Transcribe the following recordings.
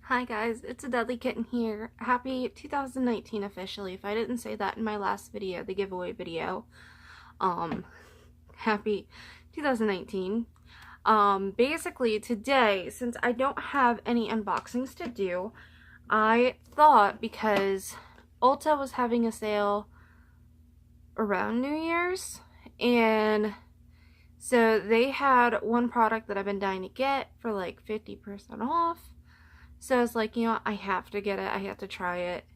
Hi guys, it's a Deadly Kitten here. Happy 2019 officially. If I didn't say that in my last video, the giveaway video, happy 2019. Basically today, since I don't have any unboxings to do, I thought because Ulta was having a sale around New Year's, and so they had one product that I've been dying to get for like 50% off. So I was like, you know, I have to get it. I have to try it.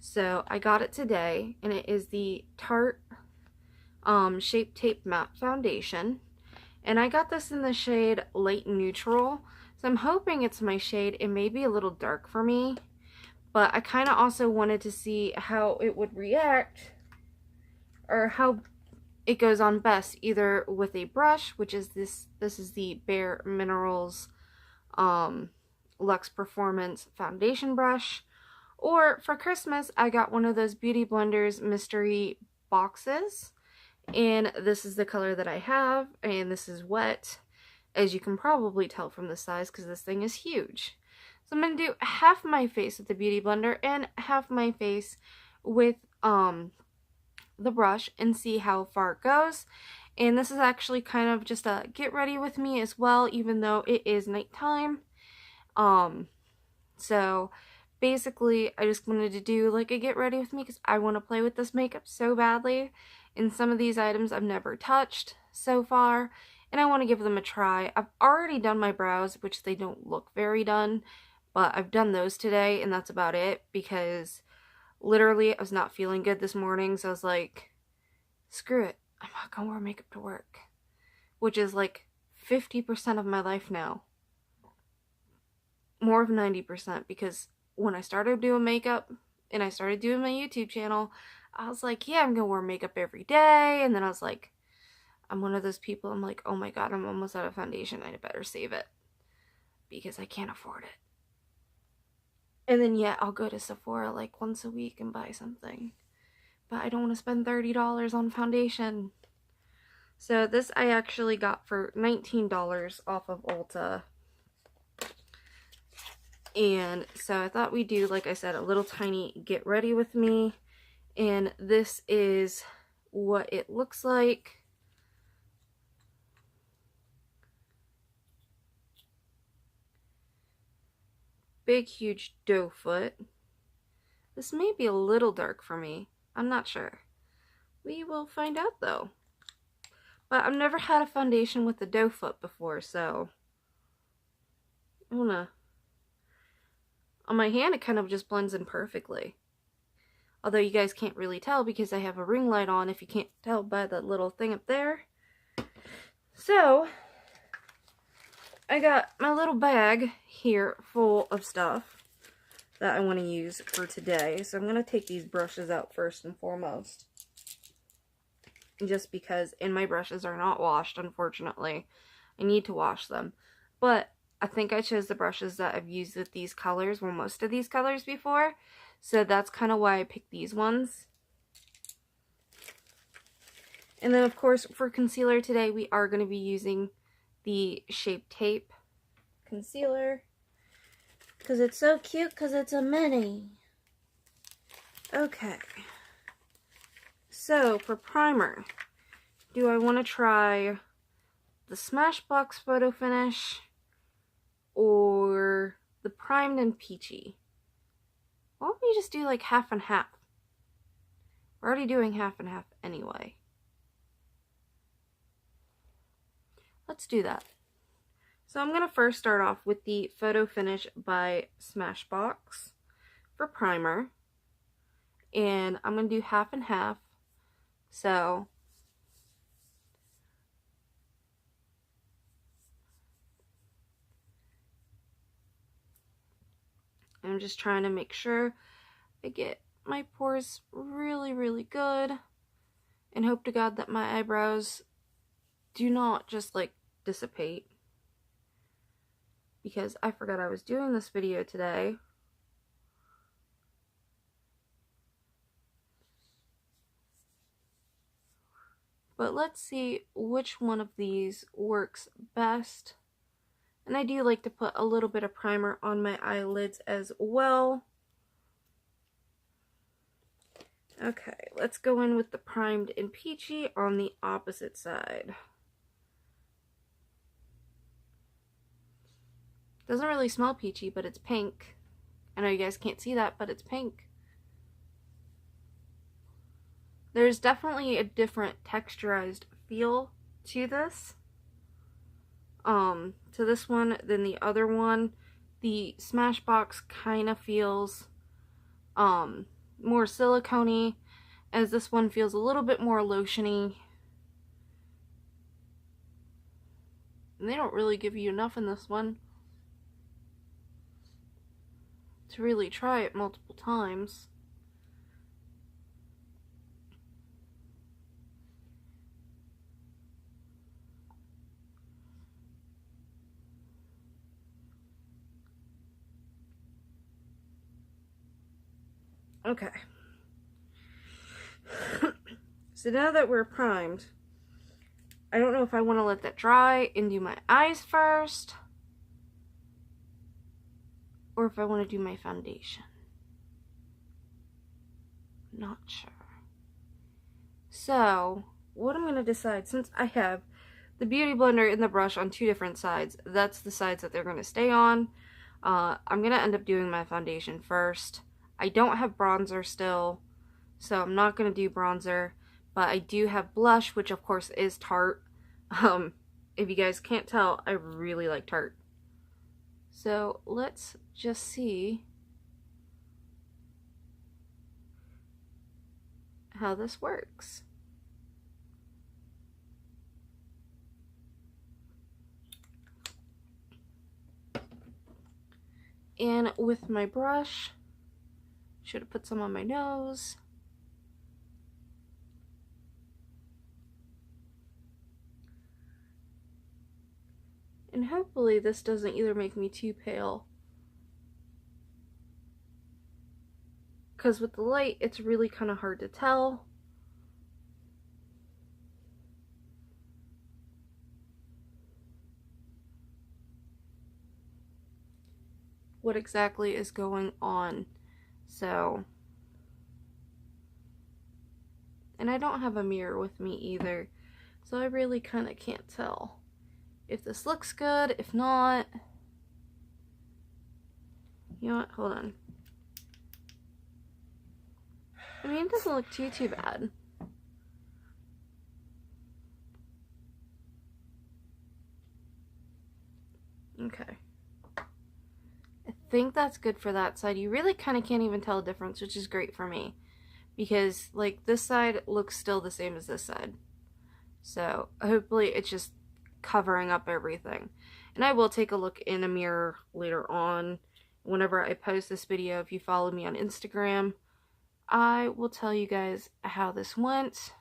So I got it today, and it is the Tarte Shape Tape Matte Foundation. And I got this in the shade Light Neutral. So I'm hoping it's my shade. It may be a little dark for me, but I kind of also wanted to see how it would react, or how it goes on best, either with a brush, which is this is the Bare Minerals Luxe Performance foundation brush, or for Christmas I got one of those Beauty Blenders mystery boxes, and this is the color that I have, and this is wet, as you can probably tell from the size because this thing is huge. So I'm going to do half my face with the Beauty Blender and half my face with the brush and see how far it goes. And this is actually kind of just a get ready with me as well, even though it is nighttime. So basically I just wanted to do like a get ready with me because I want to play with this makeup so badly. And some of these items I've never touched so far, and I want to give them a try. I've already done my brows, which they don't look very done, but I've done those today, and that's about it, because literally I was not feeling good this morning, so I was like, screw it, I'm not gonna wear makeup to work, which is like 50% of my life now. More of 90%, because when I started doing makeup and I started doing my YouTube channel, I was like, yeah, I'm gonna wear makeup every day. And then I was like, I'm one of those people, I'm like, oh my god, I'm almost out of foundation, I better save it because I can't afford it. And then yeah, I'll go to Sephora like once a week and buy something, but I don't want to spend $30 on foundation. So this I actually got for $19 off of Ulta. And so I thought we'd do, like I said, a little tiny get ready with me. And this is what it looks like. Big, huge doe foot. This may be a little dark for me. I'm not sure. We will find out though. But I've never had a foundation with a doe foot before, so I wanna... On my hand, it kind of just blends in perfectly. Although you guys can't really tell because I have a ring light on, if you can't tell by the little thing up there. So, I got my little bag here full of stuff that I want to use for today. So I'm going to take these brushes out first and foremost. Just because, and my brushes are not washed, unfortunately. I need to wash them. But I think I chose the brushes that I've used with these colors, well, most of these colors before. So that's kind of why I picked these ones. And then, of course, for concealer today, we are going to be using the Shape Tape concealer. Because it's so cute, because it's a mini. Okay. So, for primer, do I want to try the Smashbox Photo Finish or the Primed and Peachy? Why don't we just do like half and half? We're already doing half and half anyway. Let's do that. So I'm going to first start off with the Photo Finish by Smashbox for primer. And I'm going to do half and half. So I'm just trying to make sure I get my pores really, really good, and hope to God that my eyebrows do not just like dissipate, because I forgot I was doing this video today. But let's see which one of these works best And I do like to put a little bit of primer on my eyelids as well. Okay, let's go in with the Primed and Peachy on the opposite side. Doesn't really smell peachy, but it's pink. I know you guys can't see that, but it's pink. There's definitely a different texturized feel to this. To this one than the other one. The Smashbox kind of feels more silicone-y, as this one feels a little bit more lotion-y. And they don't really give you enough in this one to really try it multiple times. Okay. So now that we're primed, I don't know if I want to let that dry and do my eyes first, or if I want to do my foundation. Not sure. So, what I'm going to decide, since I have the Beauty Blender and the brush on two different sides, that's the sides that they're going to stay on. I'm going to end up doing my foundation first. I don't have bronzer still, so I'm not going to do bronzer, but I do have blush, which of course is Tarte. If you guys can't tell, I really like Tarte. So let's just see how this works. And with my brush, should have put some on my nose. And hopefully this doesn't either make me too pale, because with the light it's really kind of hard to tell. What exactly is going on. So, and I don't have a mirror with me either, so I really kind of can't tell if this looks good, if not. You know what, hold on. I mean, it doesn't look too bad. Okay. I think that's good for that side. You really kind of can't even tell a difference, which is great for me, because like this side looks still the same as this side. So hopefully it's just covering up everything. And I will take a look in a mirror later on whenever I post this video. If you follow me on Instagram, I will tell you guys how this went,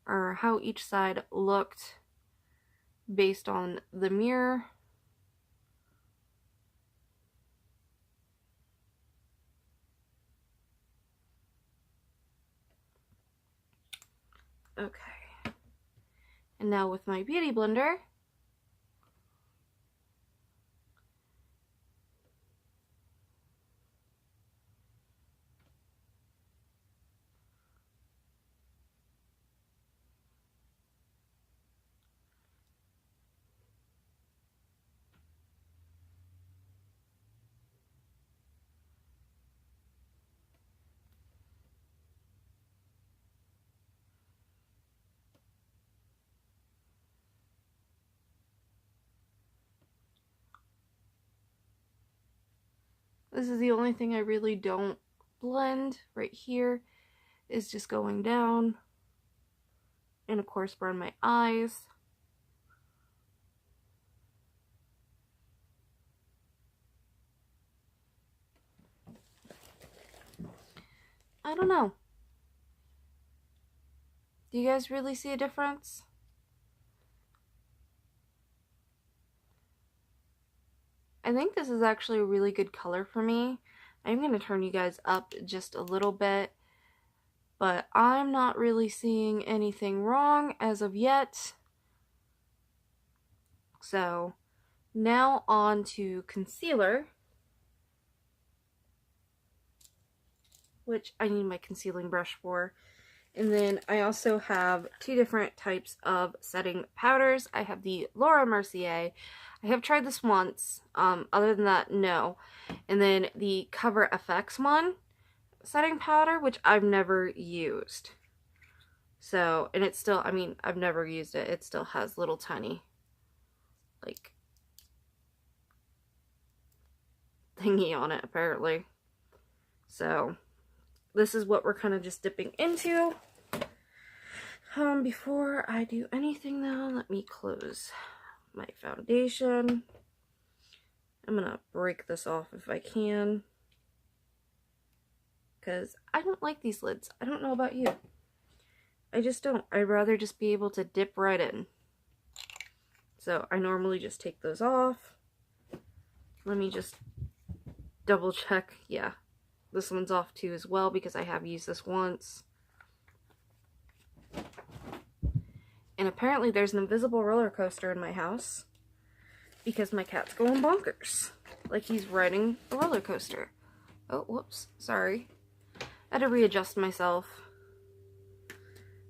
or how each side looked based on the mirror. Okay. And now with my Beauty Blender, this is the only thing I really don't blend right here, is just going down, and of course burn my eyes. I don't know. Do you guys really see a difference? I think this is actually a really good color for me. I'm going to turn you guys up just a little bit, but I'm not really seeing anything wrong as of yet. So now on to concealer, which I need my concealing brush for. And then I also have two different types of setting powders. I have the Laura Mercier. I have tried this once. Other than that, no. And then the Cover FX one setting powder, which I've never used. So, and it's still, I mean, I've never used it. It still has little tiny, like, thingy on it, apparently. So, this is what we're kind of just dipping into. Before I do anything though, let me close my foundation. I'm gonna break this off if I can, because I don't like these lids. I don't know about you. I just don't. I'd rather just be able to dip right in. So I normally just take those off. Let me just double check. Yeah, this one's off too as well because I have used this once. And apparently there's an invisible roller coaster in my house because my cat's going bonkers. Like he's riding a roller coaster. Oh, whoops. Sorry. I had to readjust myself.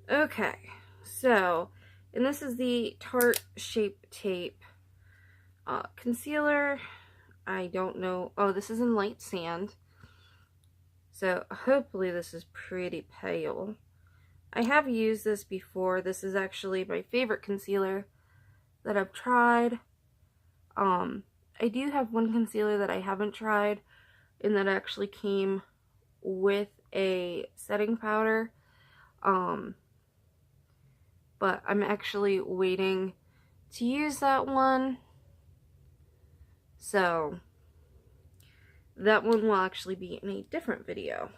Okay. So, and this is the Tarte Shape Tape concealer. I don't know. Oh, this is in light sand. So, hopefully this is pretty pale. I have used this before. This is actually my favorite concealer that I've tried. I do have one concealer that I haven't tried, and that actually came with a setting powder. But I'm actually waiting to use that one. So, that one will actually be in a different video.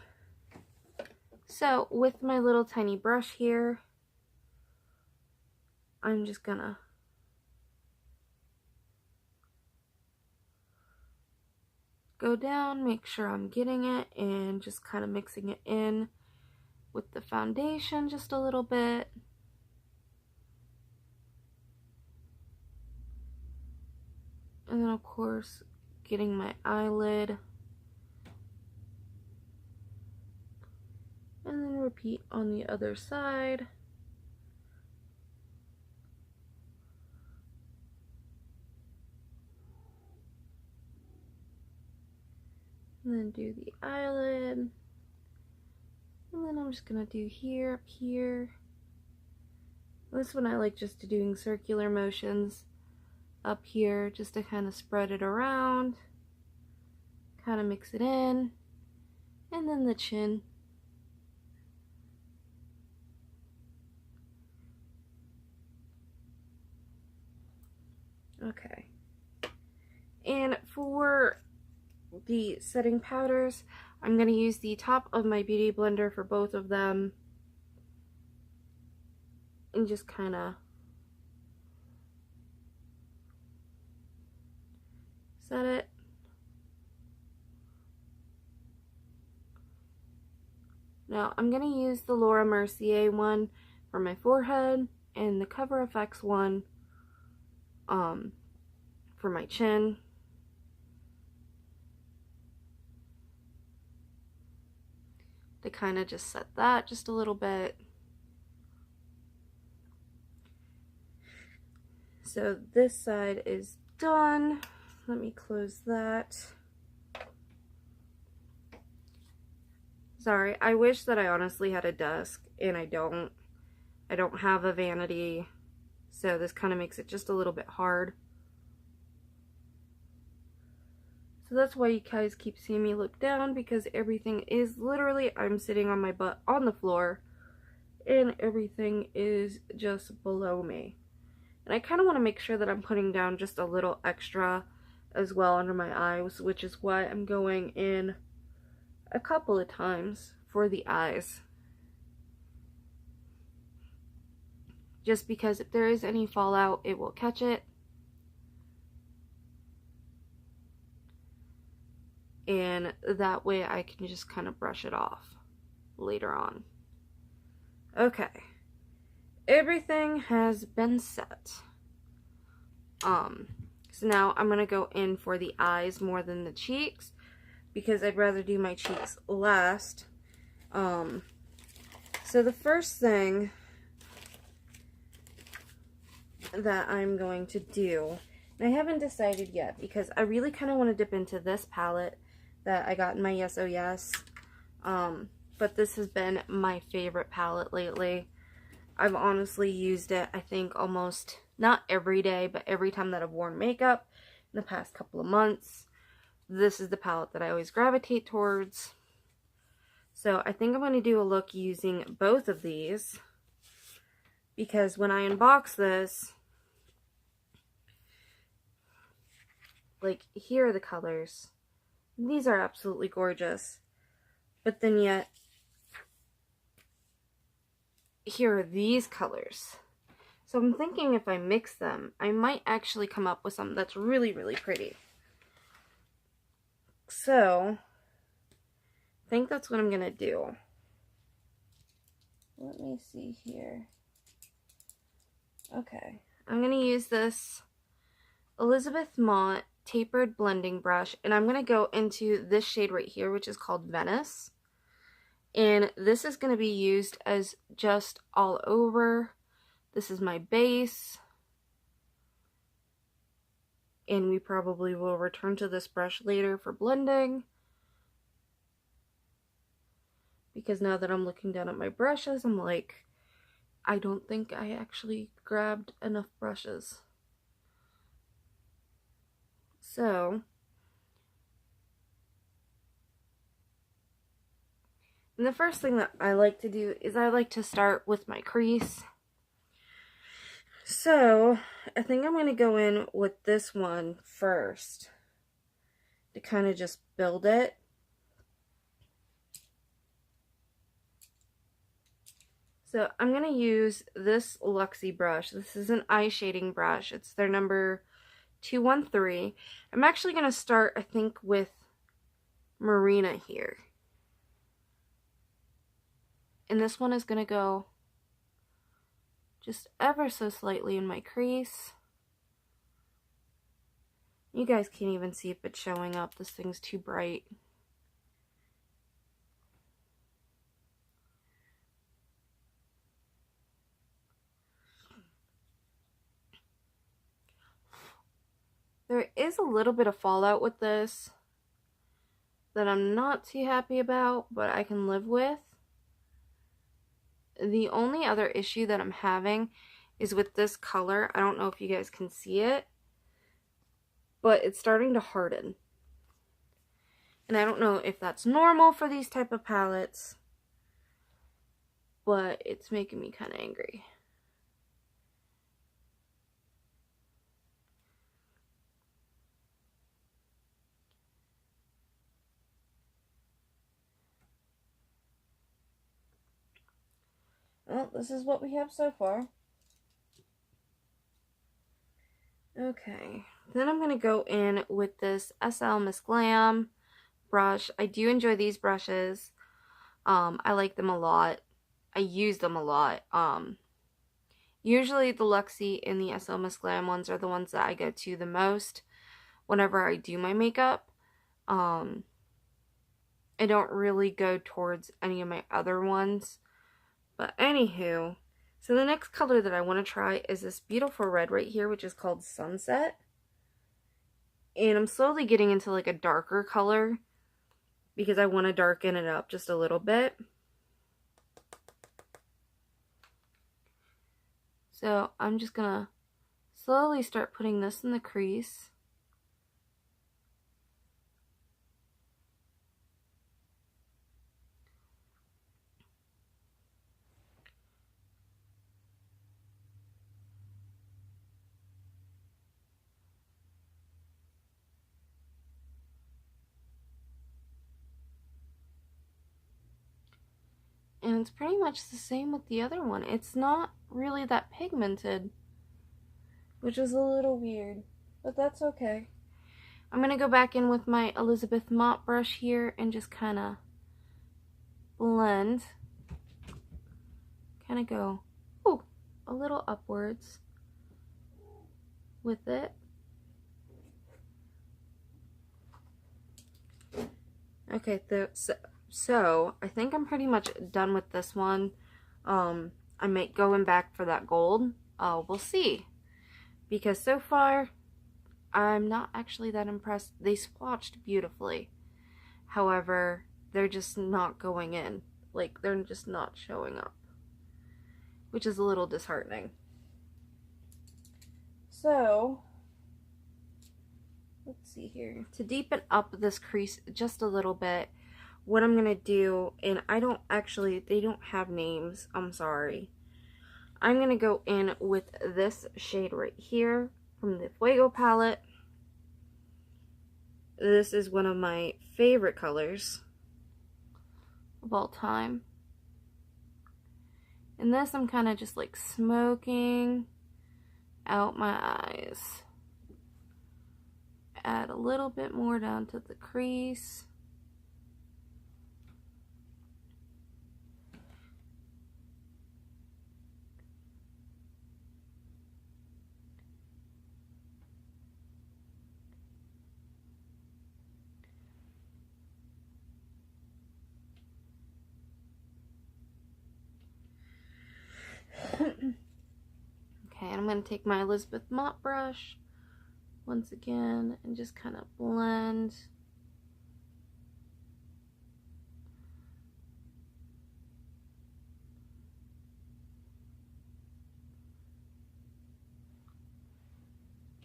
So, with my little tiny brush here, I'm just gonna go down, make sure I'm getting it, and just kind of mixing it in with the foundation just a little bit. And then, of course, getting my eyelid. And then repeat on the other side. And then do the eyelid. And then I'm just going to do here, up here. This one I like just doing circular motions up here just to kind of spread it around. Kind of mix it in. And then the chin. Okay. And for the setting powders, I'm going to use the top of my beauty blender for both of them. And just kind of set it. Now I'm going to use the Laura Mercier one for my forehead and the Cover FX one for my chin. To kind of just set that just a little bit. So this side is done. Let me close that. Sorry, I wish that I honestly had a desk, and I don't. I don't have a vanity, so this kind of makes it just a little bit hard. So that's why you guys keep seeing me look down, because everything is literally, I'm sitting on my butt on the floor, and everything is just below me. And I kind of want to make sure that I'm putting down just a little extra as well under my eyes, which is why I'm going in a couple of times for the eyes. Just because if there is any fallout, it will catch it. And that way I can just kind of brush it off later on. Okay. Everything has been set. So now I'm going to go in for the eyes more than the cheeks, because I'd rather do my cheeks last. So the first thing that I'm going to do, and I haven't decided yet because I really kind of want to dip into this palette that I got in my Yes Oh Yes. But this has been my favorite palette lately. I've honestly used it, I think, almost, not every day, but every time that I've worn makeup in the past couple of months. This is the palette that I always gravitate towards. So I think I'm going to do a look using both of these, because when I unbox this, like, here are the colors. These are absolutely gorgeous. But then yet, here are these colors. So I'm thinking if I mix them, I might actually come up with something that's really, really pretty. So, I think that's what I'm going to do. Let me see here. Okay. I'm going to use this Elizabeth Mott tapered blending brush, and I'm going to go into this shade right here, which is called Venice. And this is going to be used as just all over. This is my base. And we probably will return to this brush later for blending, because now that I'm looking down at my brushes, I'm like, I don't think I actually grabbed enough brushes. So, and the first thing that I like to do is I like to start with my crease. So, I think I'm going to go in with this one first to kind of just build it. So, I'm going to use this Luxie brush. This is an eye shading brush. It's their number 213. I'm actually going to start, I think, with Marina here. And this one is going to go just ever so slightly in my crease. You guys can't even see if it's showing up. This thing's too bright. There is a little bit of fallout with this that I'm not too happy about, but I can live with. The only other issue that I'm having is with this color. I don't know if you guys can see it, but it's starting to harden. And I don't know if that's normal for these type of palettes, but it's making me kind of angry. Well, this is what we have so far. Okay, then I'm going to go in with this SL Miss Glam brush. I do enjoy these brushes. I like them a lot. I use them a lot. Usually the Luxie and the SL Miss Glam ones are the ones that I go to the most whenever I do my makeup. I don't really go towards any of my other ones. But anywho, so the next color that I want to try is this beautiful red right here, which is called Sunset. And I'm slowly getting into like a darker color because I want to darken it up just a little bit. So I'm just gonna slowly start putting this in the crease. And it's pretty much the same with the other one. It's not really that pigmented, which is a little weird, but that's okay. I'm going to go back in with my Elizabeth Mott brush here and just kind of blend. Kind of go, ooh, a little upwards. with it. Okay, so I think I'm pretty much done with this one. I might go back for that gold. We'll see. Because so far, I'm not actually that impressed. They splotched beautifully. However, they're just not going in. Like, they're just not showing up. Which is a little disheartening. So, let's see here. To deepen up this crease just a little bit, what I'm going to do, and they don't have names, I'm sorry. I'm going to go in with this shade right here from the Fuego palette. This is one of my favorite colors of all time. And this I'm kind of just like smoking out my eyes. Add a little bit more down to the crease. Okay, and I'm going to take my Elizabeth mop brush once again and just kind of blend.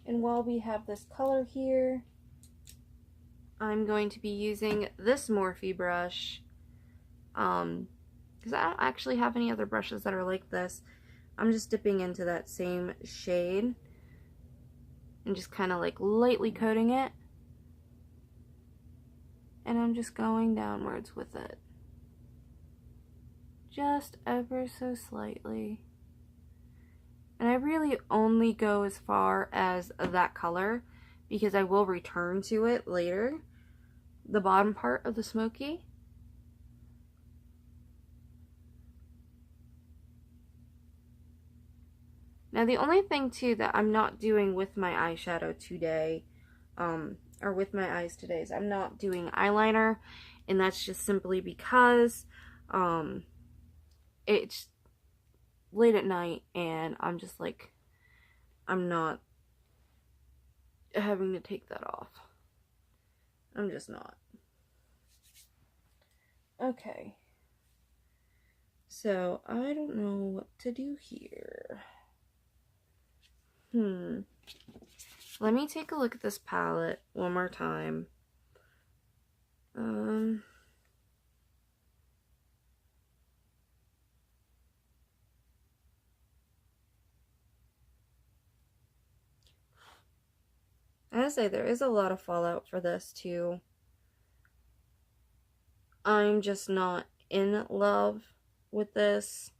And while we have this color here, I'm going to be using this Morphe brush, because I don't actually have any other brushes that are like this. I'm just dipping into that same shade and just kind of like lightly coating it. And I'm just going downwards with it. Just ever so slightly. And I really only go as far as that color because I will return to it later. The bottom part of the smoky. Now the only thing too that I'm not doing with my eyeshadow today, or with my eyes today, is I'm not doing eyeliner, and that's just simply because it's late at night and I'm just like, I'm not having to take that off. I'm just not. Okay. So I don't know what to do here. Let me take a look at this palette one more time. I gotta say, there is a lot of fallout for this too. I'm just not in love with this.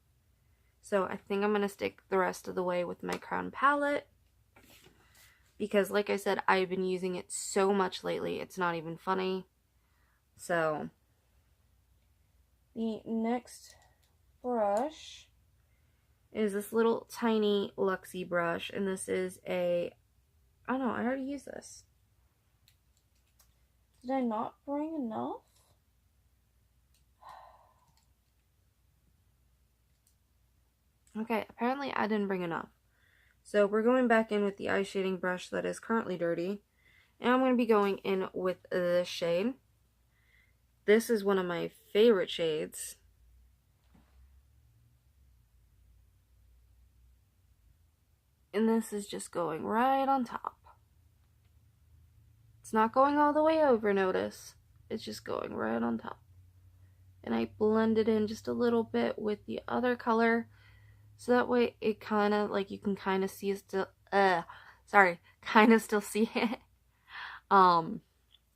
So I think I'm gonna stick the rest of the way with my Crown palette. Because like I said, I've been using it so much lately, it's not even funny. So, the next brush is this little tiny Luxie brush. And this is a, oh no, I already used this. Did I not bring enough? Okay, apparently I didn't bring enough. So we're going back in with the eye shading brush that is currently dirty. And I'm going to be going in with this shade. This is one of my favorite shades. And this is just going right on top. It's not going all the way over, notice. It's just going right on top. And I blend it in just a little bit with the other color. So that way it kind of, like, you can kind of see it still, kind of still see it.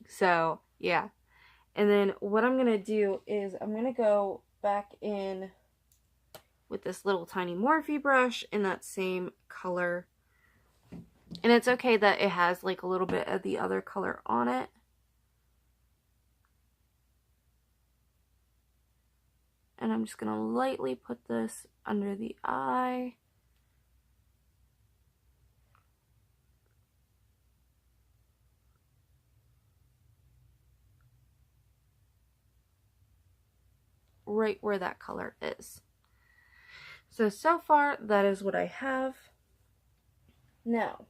So, yeah. And then what I'm going to do is I'm going to go back in with this little tiny Morphe brush in that same color. And it's okay that it has, like, a little bit of the other color on it. And I'm just going to lightly put this under the eye. right where that color is. So far, that is what I have. Now,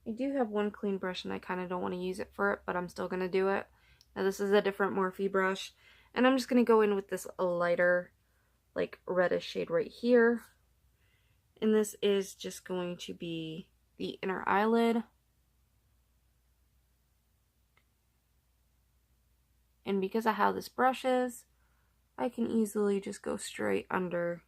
I do have one clean brush and I kind of don't want to use it for it, but I'm still going to do it. Now this is a different Morphe brush, and I'm just going to go in with this lighter, like reddish shade right here. And this is just going to be the inner eyelid. And because of how this brush is, I can easily just go straight under.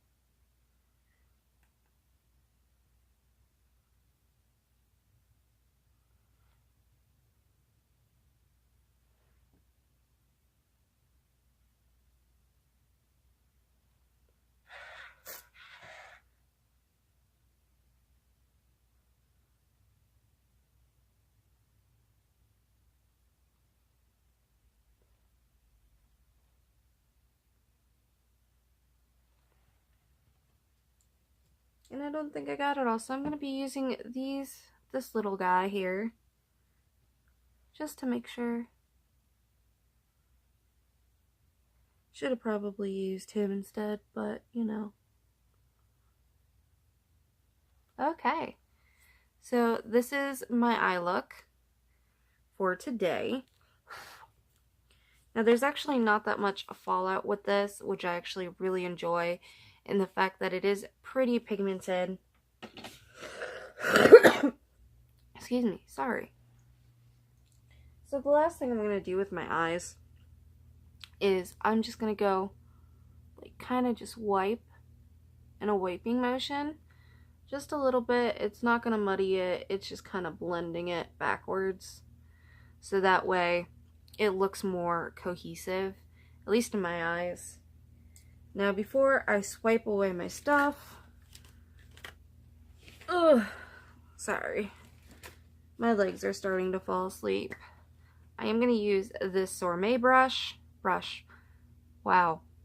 And I don't think I got it all, so I'm going to be using this little guy here, just to make sure. Should have probably used him instead, but you know. Okay, so this is my eye look for today. Now there's actually not that much fallout with this, which I actually really enjoy, in the fact that it is pretty pigmented. Excuse me, sorry. So the last thing I'm going to do with my eyes is I'm just going to go like kind of just wipe in a wiping motion. Just a little bit. It's not going to muddy it. It's just kind of blending it backwards. So that way it looks more cohesive, at least in my eyes. Now before I swipe away my stuff, sorry, my legs are starting to fall asleep. I am going to use this Sorme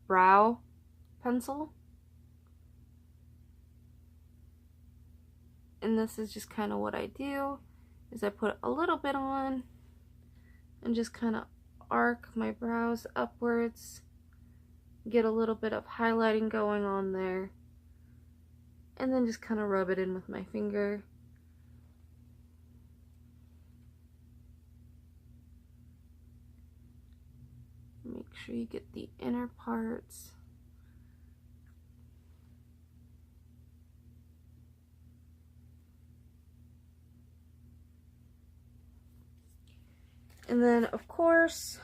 brow pencil. And this is just kind of what I do, is I put a little bit on and just kind of arc my brows upwards, get a little bit of highlighting going on there, and then just kind of rub it in with my finger. Make sure you get the inner parts. And then, of course,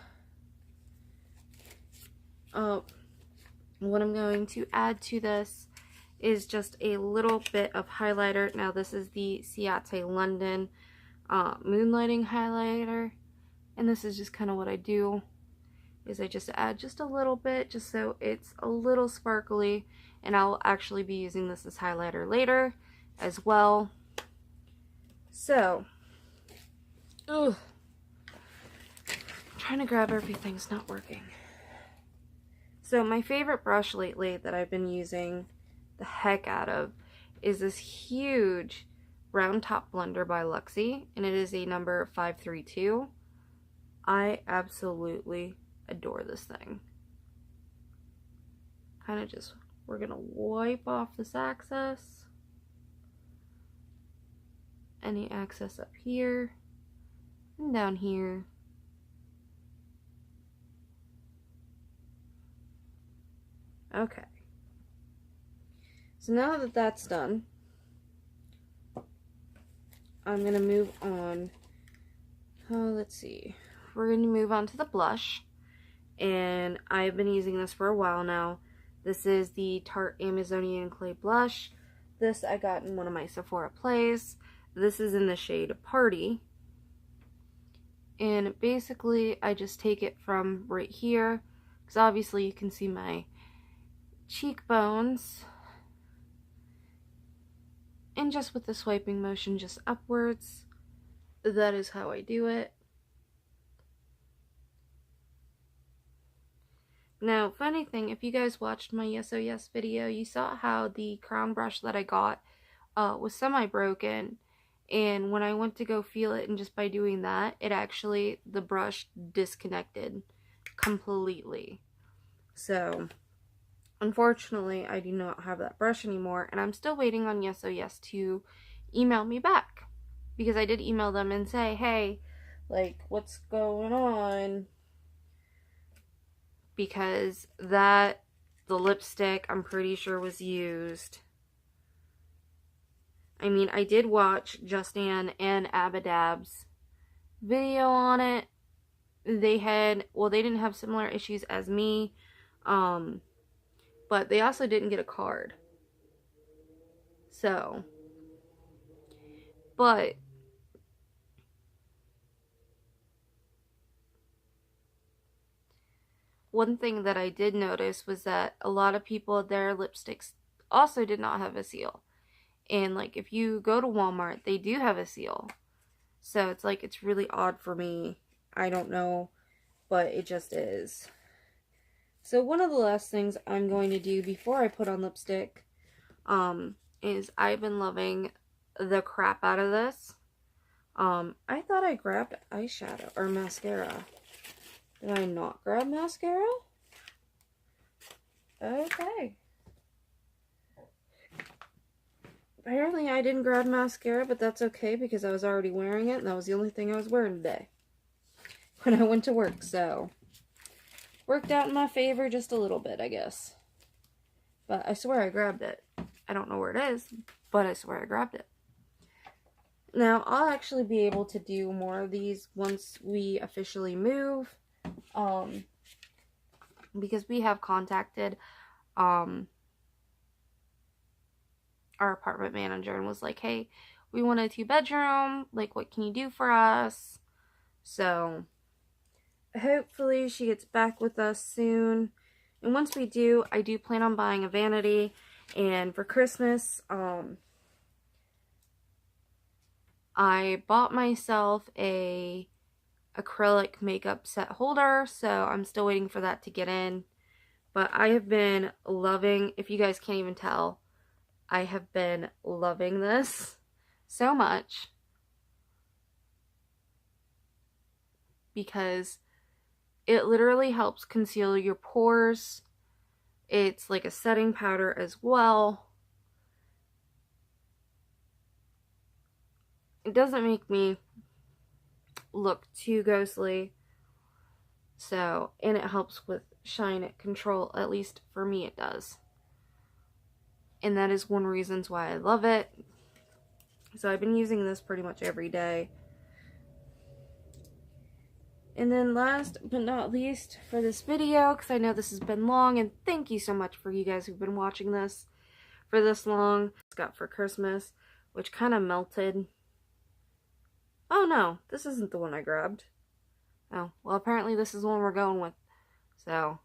what I'm going to add to this is just a little bit of highlighter. Now, this is the Ciate London Moonlighting Highlighter. And this is just kind of what I do, is I just add just a little bit, just so it's a little sparkly. And I'll actually be using this as highlighter later as well. So, trying to grab everything's not working. So my favorite brush lately that I've been using the heck out of is this huge round top blender by Luxie, and it is a number 532. I absolutely adore this thing. Kind of just, we're gonna wipe off this excess, any excess up here and down here. Okay, so now that that's done, I'm going to move on. Let's see. We're going to move on to the blush, and I've been using this for a while now. This is the Tarte Amazonian Clay Blush. This I got in one of my Sephora plays. This is in the shade Party. And basically, I just take it from right here, because obviously you can see my cheekbones, and just with the swiping motion just upwards, that is how I do it. Now, funny thing, if you guys watched my Yes Oh Yes video, you saw how the crown brush that I got was semi-broken, and when I went to go feel it, and just by doing that, it actually, the brush disconnected. completely. So, unfortunately, I do not have that brush anymore, and I'm still waiting on Yes Oh Yes to email me back, because I did email them and say, hey, like, what's going on? Because the lipstick, I'm pretty sure, was used. I mean, I did watch Justin and Abadab's video on it. They didn't have similar issues as me, but they also didn't get a card. So, but one thing that I did notice was that a lot of people, their lipsticks also did not have a seal. And like, if you go to Walmart, they do have a seal. So it's like, it's really odd for me. I don't know, but it just is. So one of the last things I'm going to do before I put on lipstick, is I've been loving the crap out of this. I thought I grabbed eyeshadow or mascara. Did I not grab mascara? Okay. Apparently I didn't grab mascara, but that's okay because I was already wearing it and that was the only thing I was wearing today when I went to work, so worked out in my favor just a little bit, I guess. But I swear I grabbed it. I don't know where it is, but I swear I grabbed it. Now, I'll actually be able to do more of these once we officially move, because we have contacted our apartment manager and was like, hey, we want a 2-bedroom, like, what can you do for us? So hopefully she gets back with us soon, and once we do, I do plan on buying a vanity. And for Christmas, I bought myself a acrylic makeup set holder, so I'm still waiting for that to get in. But I have been loving, if you guys can't even tell, I have been loving this so much, because it literally helps conceal your pores. It's like a setting powder as well. It doesn't make me look too ghostly. So, and it helps with shine control, at least for me it does. And that is one of the reasons why I love it. So I've been using this pretty much every day. And then last but not least for this video, because I know this has been long, and thank you so much for you guys who've been watching this for this long. It's got for Christmas, which kind of melted. Oh no, this isn't the one I grabbed. Oh, well apparently this is the one we're going with. So.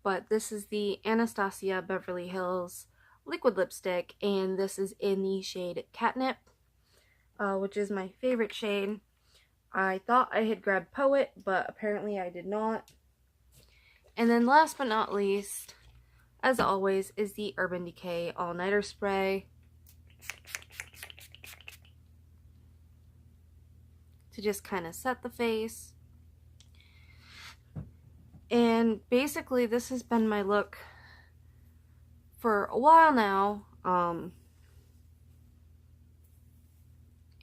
But this is the Anastasia Beverly Hills liquid lipstick, and this is in the shade Catnip, which is my favorite shade. I thought I had grabbed Poet, but apparently I did not. And then last but not least, as always, is the Urban Decay All-Nighter Spray. To just kind of set the face. And basically this has been my look for a while now.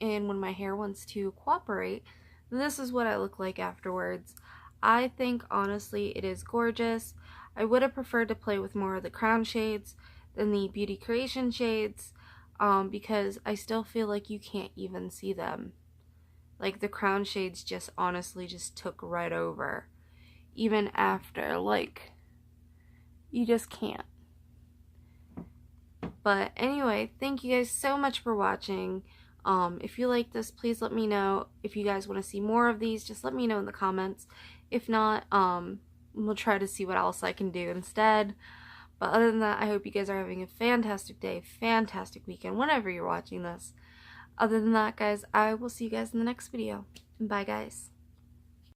And when my hair wants to cooperate, this is what I look like afterwards. I think honestly it is gorgeous. I would have preferred to play with more of the crown shades than the Beauty Creation shades, because I still feel like you can't even see them. Like, the crown shades just honestly just took right over. Even after, like, you just can't. But anyway, thank you guys so much for watching. If you like this, please let me know. If you guys want to see more of these, just let me know in the comments. If not, we'll try to see what else I can do instead. But other than that, I hope you guys are having a fantastic day, fantastic weekend, whenever you're watching this. Other than that, guys, I will see you guys in the next video. Bye, guys.